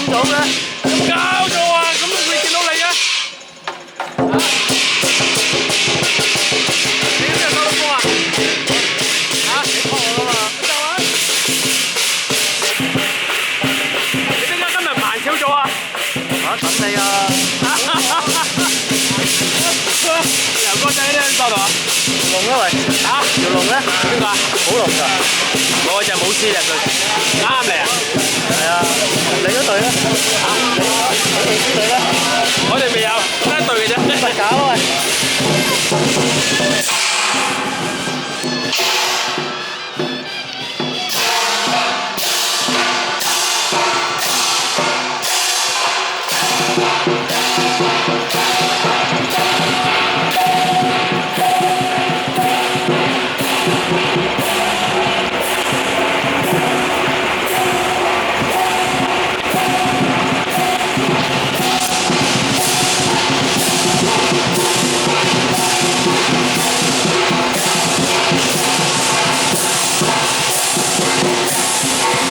到嘅，有冇搞錯啊？咁都會見到你嘅？嚇？你都有收到風啊？嚇？你拖我㗎嘛？就啊！你點解今日慢少咗啊？我等你啊！油哥仔咧喺度啊？龍啊喂！嚇？條龍咧？邊個啊？好龍㗎！我就冇知啊佢。啱你啊？係啊！你嗰隊咧？嚇？你哋支隊咧？我哋未有，得一隊嘅啫。實搞啊喂！